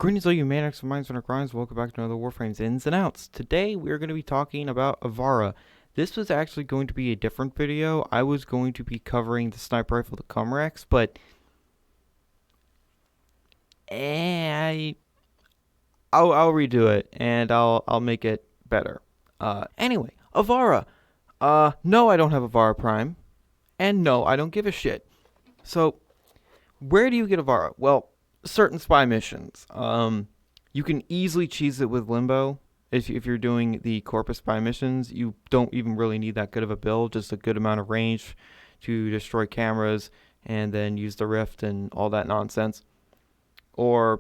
Greetings, all you maniacs and minds on our grinds. Welcome back to another Warframe's Ins and Outs. Today, we're going to be talking about Ivara. This was actually going to be a different video. I was going to be covering the sniper rifle, the Comrex, but I'll redo it and I'll make it better. Anyway, Ivara. No, I don't have Ivara Prime, and no, I don't give a shit. So, where do you get Ivara? Well, certain spy missions. You can easily cheese it with Limbo. If you're doing the Corpus spy missions, you don't even really need that good of a build, just a good amount of range to destroy cameras and then use the Rift and all that nonsense. Or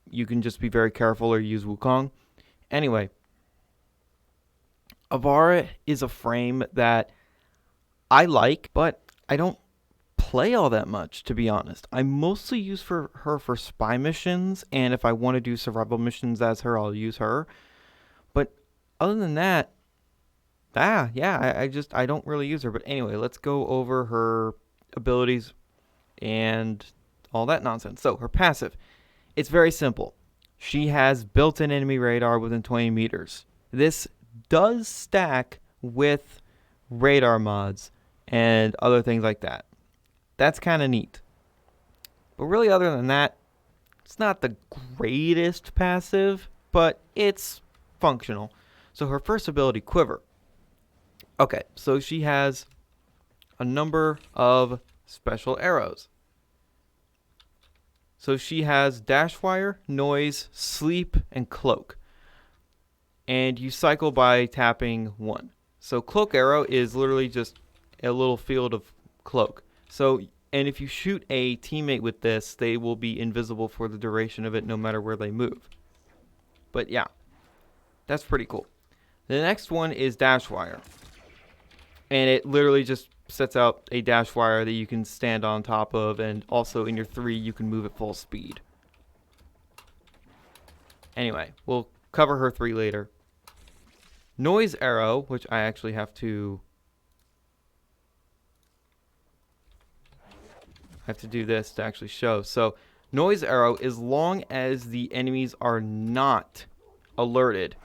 you can just be very careful or use Wukong. Anyway, Ivara is a frame that I like, but I don't play all that much, to be honest. I mostly use her for spy missions, and if I want to do survival missions as her, I'll use her. But other than that, I don't really use her. But anyway, let's go over her abilities and all that nonsense. So her passive, it's very simple. She has built-in enemy radar within 20 meters. This does stack with radar mods and other things like that. That's kind of neat. But really, other than that, it's not the greatest passive, but it's functional. So her first ability, Quiver. Okay, so she has a number of special arrows. So she has Dash Wire, Noise, Sleep, and Cloak. And you cycle by tapping 1. So Cloak Arrow is literally just a little field of cloak. So, and if you shoot a teammate with this, they will be invisible for the duration of it, no matter where they move. But yeah, that's pretty cool. The next one is Dash Wire. And it literally just sets out a dash wire that you can stand on top of, and also in your 3, you can move at full speed. Anyway, we'll cover her 3 later. Noise Arrow, which I actually have to do this to actually show. So Noise Arrow, as long as the enemies are not alerted,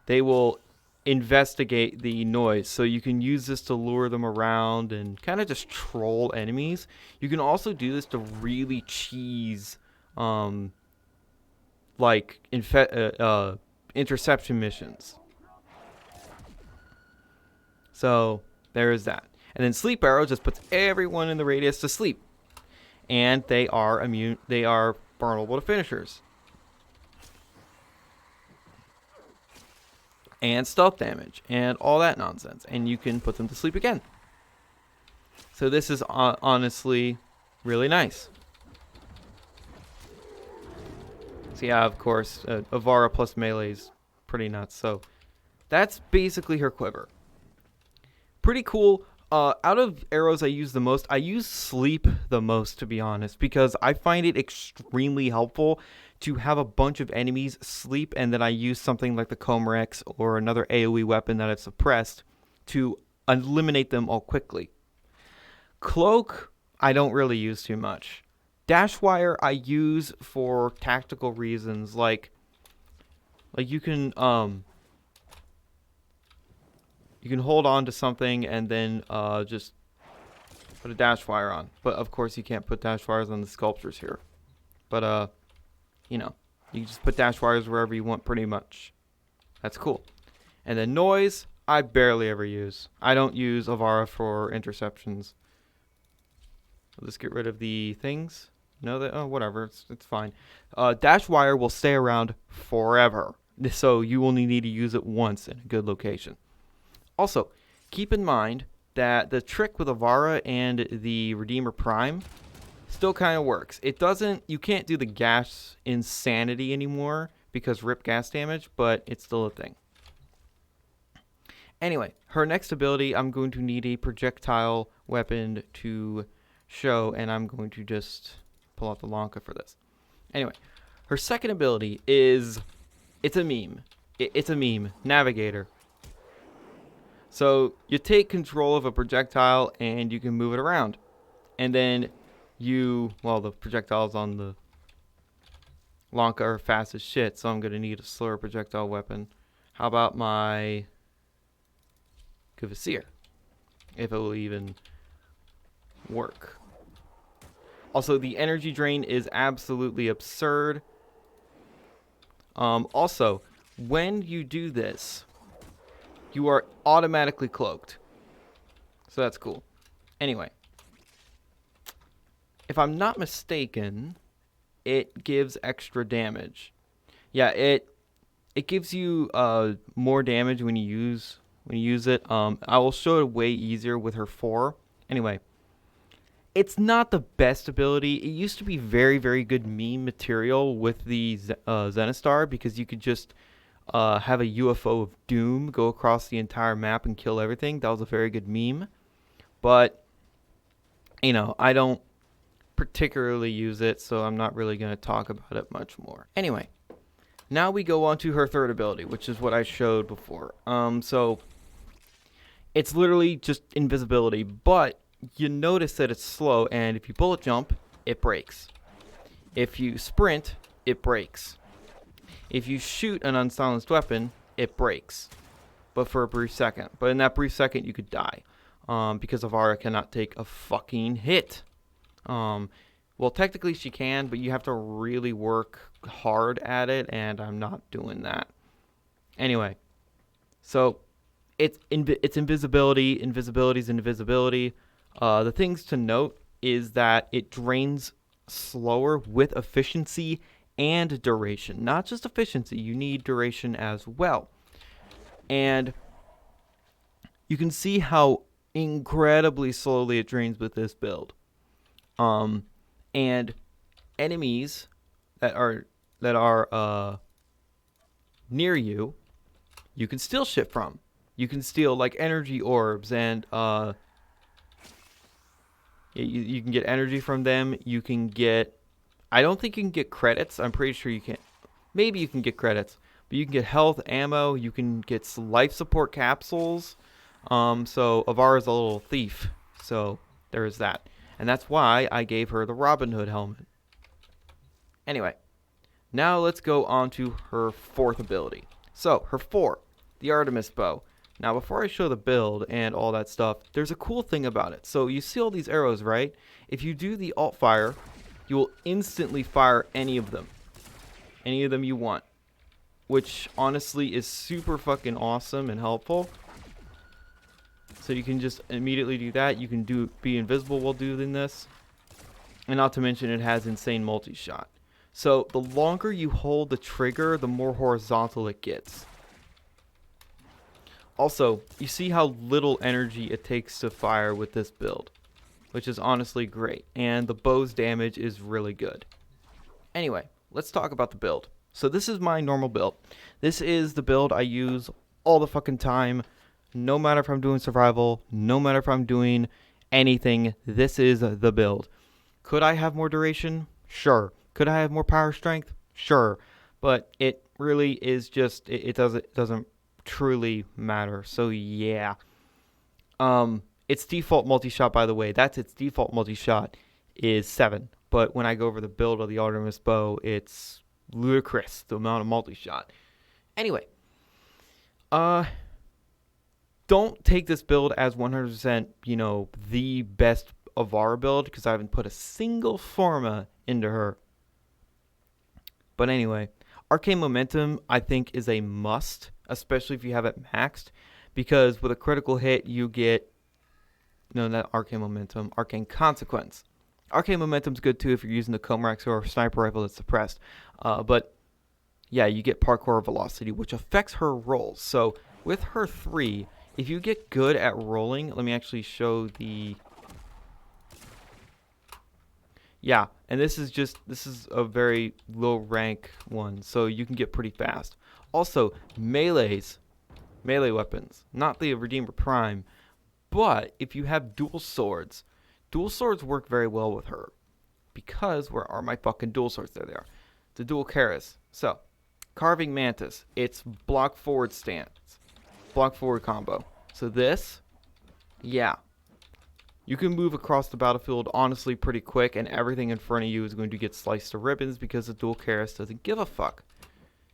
they will investigate the noise. So you can use this to lure them around and kind of just troll enemies. You can also do this to really cheese interception missions. So there is that. And then Sleep Arrow just puts everyone in the radius to sleep. And they are immune. They are vulnerable to finishers. And stealth damage. And all that nonsense. And you can put them to sleep again. So this is honestly really nice. So yeah, of course, Ivara plus melee is pretty nuts. So that's basically her quiver. Pretty cool. Out of arrows I use the most, I use Sleep the most, to be honest, because I find it extremely helpful to have a bunch of enemies sleep, and then I use something like the Comrex or another AoE weapon that I've suppressed to eliminate them all quickly. Cloak, I don't really use too much. Dash Wire I use for tactical reasons, like you can hold on to something and then just put a dash wire on. But of course you can't put dash wires on the sculptures here. But you know, you can just put dash wires wherever you want pretty much. That's cool. And then Noise, I barely ever use. I don't use Ivara for interceptions. Let's get rid of the things. No, whatever, it's fine. Dash Wire will stay around forever. So you only need to use it once in a good location. Also, keep in mind that the trick with Ivara and the Redeemer Prime still kind of works. You can't do the gas insanity anymore because rip gas damage, but it's still a thing. Anyway, her next ability, I'm going to need a projectile weapon to show, and I'm going to just pull out the Lanka for this. Anyway, her second ability is, it's a meme. It's a meme, Navigator. So you take control of a projectile and you can move it around. And then the projectile's on the Lanka are fast as shit, so I'm going to need a slower projectile weapon. How about my Kuvasir? If it will even work. Also, the energy drain is absolutely absurd. Also, when you do this, you are automatically cloaked. So that's cool. Anyway. If I'm not mistaken, it gives extra damage. Yeah, it gives you more damage when you use it. I will show it way easier with her 4. Anyway, it's not the best ability. It used to be very, very good meme material with the Zenistar, because you could just have a UFO of doom go across the entire map and kill everything. That was a very good meme. But, you know, I don't particularly use it, so I'm not really going to talk about it much more. Anyway, now we go on to her third ability, which is what I showed before. So it's literally just invisibility, but you notice that it's slow, and if you bullet jump, it breaks. If you sprint, it breaks. If you shoot an unsilenced weapon, it breaks, but for a brief second. But in that brief second, you could die, because Ivara cannot take a fucking hit. Well, technically she can, but you have to really work hard at it, and I'm not doing that. Anyway, so it's invisibility. Invisibility's invisibility. The things to note is that it drains slower with efficiency and duration. Not just efficiency, you need duration as well. And you can see how incredibly slowly it drains with this build. And enemies that are near you, you can steal shit from. You can steal like energy orbs, and you can get energy from them. You can get, I don't think you can get credits. I'm pretty sure you can't. Maybe you can get credits, but you can get health, ammo. You can get life support capsules. So Ivara's a little thief. So there is that. And that's why I gave her the Robin Hood helmet. Anyway, now let's go on to her 4th ability. So, her 4, the Artemis Bow. Now, before I show the build and all that stuff, there's a cool thing about it. So, you see all these arrows, right? If you do the alt fire, you will instantly fire any of them. Any of them you want. Which, honestly, is super fucking awesome and helpful. So you can just immediately do that. You can be invisible while doing this. And not to mention it has insane multi-shot. So the longer you hold the trigger, the more horizontal it gets. Also, you see how little energy it takes to fire with this build, which is honestly great. And the bow's damage is really good. Anyway, let's talk about the build. So this is my normal build. This is the build I use all the fucking time. No matter if I'm doing survival, no matter if I'm doing anything, this is the build. Could I have more duration? Sure. Could I have more power strength? Sure. But it really is just, it doesn't truly matter. So yeah. Its default multi-shot, by the way, that's its default multi-shot is 7. But when I go over the build of the Artemis Bow, it's ludicrous, the amount of multi-shot. Anyway. Don't take this build as 100%, you know, the best Ivara build, because I haven't put a single Pharma into her. But anyway, Arcane Momentum, I think, is a must, especially if you have it maxed, because with a critical hit, you get, no, not Arcane Momentum, Arcane Consequence. Arcane Momentum's good, too, if you're using the Comrax or a sniper rifle that's suppressed. But, yeah, you get Parkour Velocity, which affects her rolls. So, with her 3... if you get good at rolling, let me actually show the... yeah, and this is a very low rank one, so you can get pretty fast. Also, melee weapons, not the Redeemer Prime, but if you have dual swords work very well with her. Because, where are my fucking dual swords? There they are. The dual Karas. So, Carving Mantis, it's block forward stance. Block forward combo. So this, yeah, You can move across the battlefield honestly pretty quick, and everything in front of you is going to get sliced to ribbons because the dual Keras doesn't give a fuck.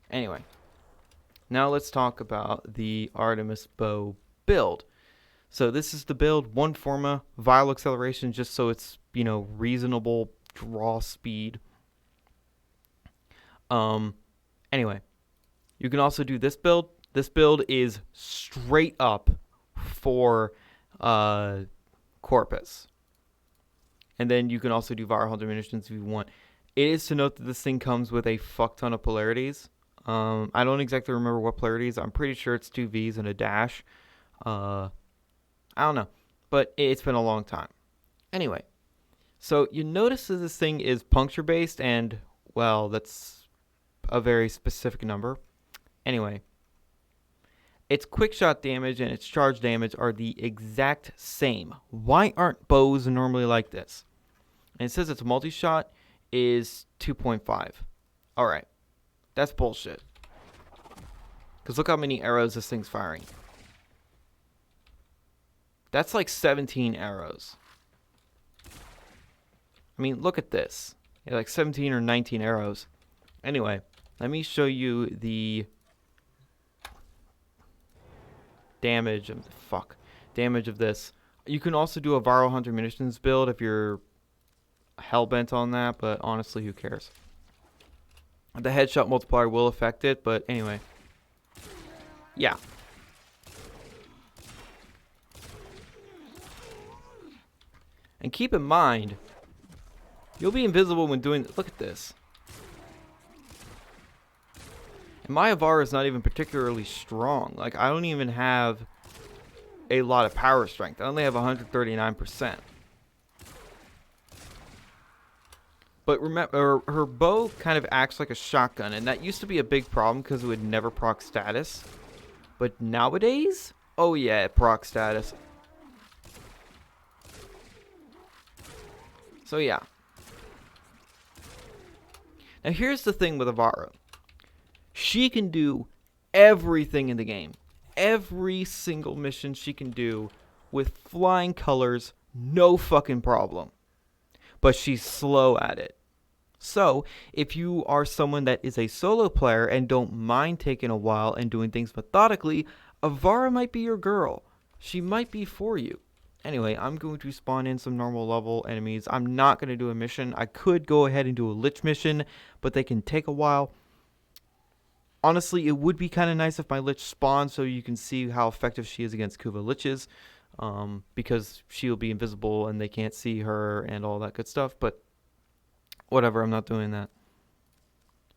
Anyway, now let's talk about the Artemis bow build. So this is the build, one forma, viral acceleration, just so it's, you know, reasonable draw speed. Anyway, you can also do this build. This build is straight up for Corpus. And then you can also do viral hunter munitions if you want. It is to note that this thing comes with a fuck ton of polarities. I don't exactly remember what polarities. I'm pretty sure it's 2 Vs and a dash. I don't know. But it's been a long time. Anyway, so you notice that this thing is puncture based, and, well, that's a very specific number. Anyway, its quick shot damage and its charge damage are the exact same. Why aren't bows normally like this? And it says its multi-shot is 2.5. Alright, that's bullshit. Because look how many arrows this thing's firing. That's like 17 arrows. I mean, look at this. Yeah, like 17 or 19 arrows. Anyway, let me show you the damage of this. You can also do a viral hunter munitions build if you're hell-bent on that, but honestly, who cares? The headshot multiplier will affect it, but anyway. Yeah. And keep in mind, you'll be invisible when doing... Look at this. And my Ivara is not even particularly strong. Like, I don't even have a lot of power strength. I only have 139%. But remember, her bow kind of acts like a shotgun, and that used to be a big problem because it would never proc status. But nowadays, oh yeah, it proc status. So yeah. Now here's the thing with Ivara. She can do everything in the game. Every single mission she can do with flying colors, no fucking problem. But she's slow at it. So, if you are someone that is a solo player and don't mind taking a while and doing things methodically, Ivara might be your girl. She might be for you. Anyway, I'm going to spawn in some normal level enemies. I'm not going to do a mission. I could go ahead and do a lich mission, but they can take a while. Honestly, it would be kind of nice if my lich spawned so you can see how effective she is against Kuva liches. Because she'll be invisible and they can't see her and all that good stuff. But whatever, I'm not doing that.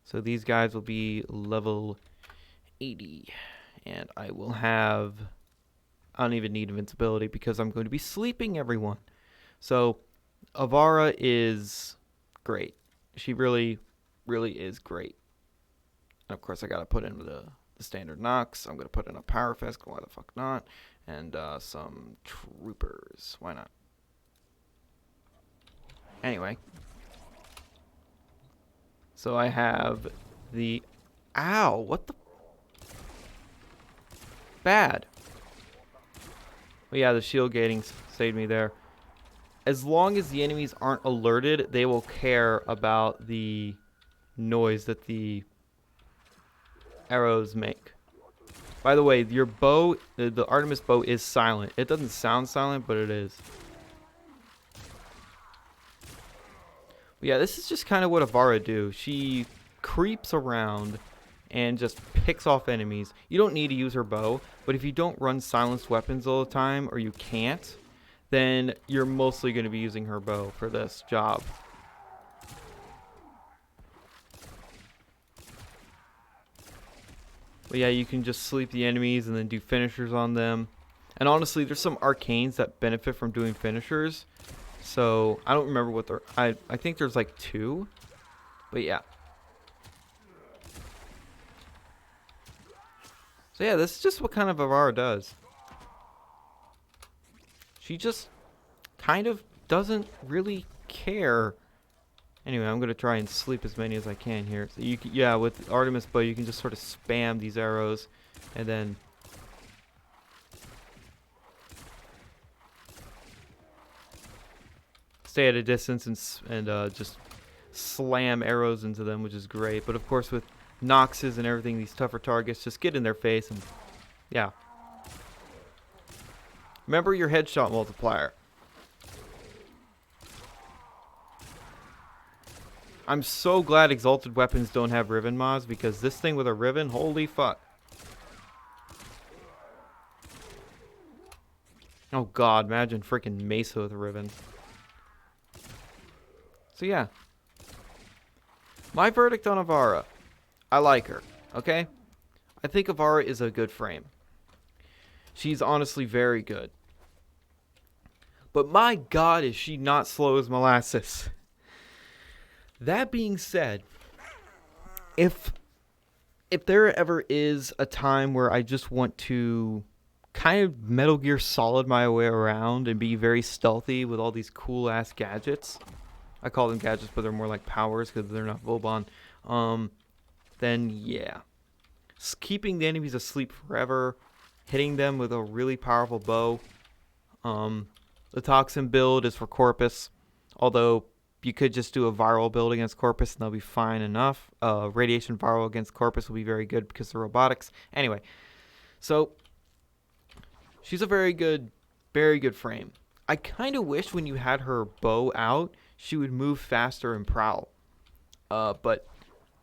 So these guys will be level 80. And I will have... I don't even need invincibility because I'm going to be sleeping everyone. So Ivara is great. She really, really is great. And of course, I got to put in the standard knocks. I'm going to put in a power fist. Why the fuck not? And some troopers. Why not? Anyway. So I have the... Ow! What the... Bad. But yeah, the shield gating saved me there. As long as the enemies aren't alerted, they will care about the noise that the arrows make. By the way, your bow, the Artemis bow is silent. It doesn't sound silent, but it is. But yeah, this is just kind of what Ivara do. She creeps around and just picks off enemies. You don't need to use her bow, but if you don't run silenced weapons all the time, or you can't, then you're mostly going to be using her bow for this job. But yeah, you can just sleep the enemies and then do finishers on them. And honestly, there's some arcanes that benefit from doing finishers. So, I don't remember what they're... I think there's like 2. But yeah. So yeah, this is just what kind of Ivara does. She just kind of doesn't really care. Anyway, I'm going to try and sleep as many as I can here. So you can, yeah, with Artemis bow, you can just sort of spam these arrows. And then... stay at a distance and just slam arrows into them, which is great. But of course, with Noxes and everything, these tougher targets just get in their face and yeah. Remember your headshot multiplier. I'm so glad Exalted Weapons don't have Riven mods, because this thing with a Riven, holy fuck. Oh god, imagine freaking Mesa with a Riven. So yeah. My verdict on Ivara. I like her, okay? I think Ivara is a good frame. She's honestly very good. But my god, is she not slow as molasses. That being said, if there ever is a time where I just want to kind of Metal Gear Solid my way around and be very stealthy with all these cool ass gadgets, I call them gadgets, but they're more like powers because they're not Vauban, then yeah. Keeping the enemies asleep forever, hitting them with a really powerful bow. The Toxin build is for Corpus, although you could just do a viral build against Corpus and they'll be fine enough. Radiation viral against Corpus will be very good because of robotics. Anyway, so she's a very good frame. I kind of wish when you had her bow out, she would move faster and prowl. But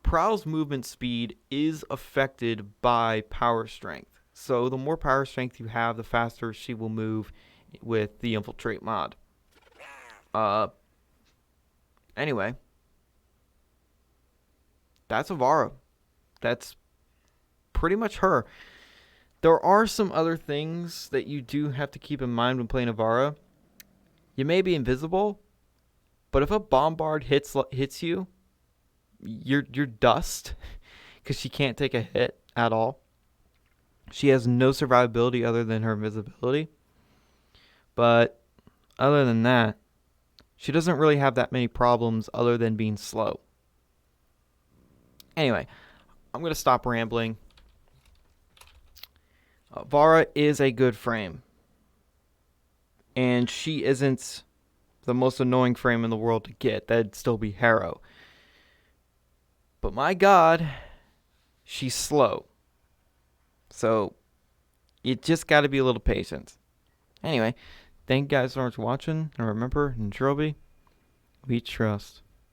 Prowl's movement speed is affected by power strength. So the more power strength you have, the faster she will move with the Infiltrate mod. Anyway, that's Ivara. That's pretty much her. There are some other things that you do have to keep in mind when playing Ivara. You may be invisible, but if a bombard hits you, you're dust because she can't take a hit at all. She has no survivability other than her invisibility. But other than that, she doesn't really have that many problems other than being slow. Anyway, I'm going to stop rambling. Vara is a good frame. And she isn't the most annoying frame in the world to get. That'd still be Harrow. But my god, she's slow. So, you just got to be a little patient. Anyway, thank you guys so much for watching. And remember, in Trilby, we trust.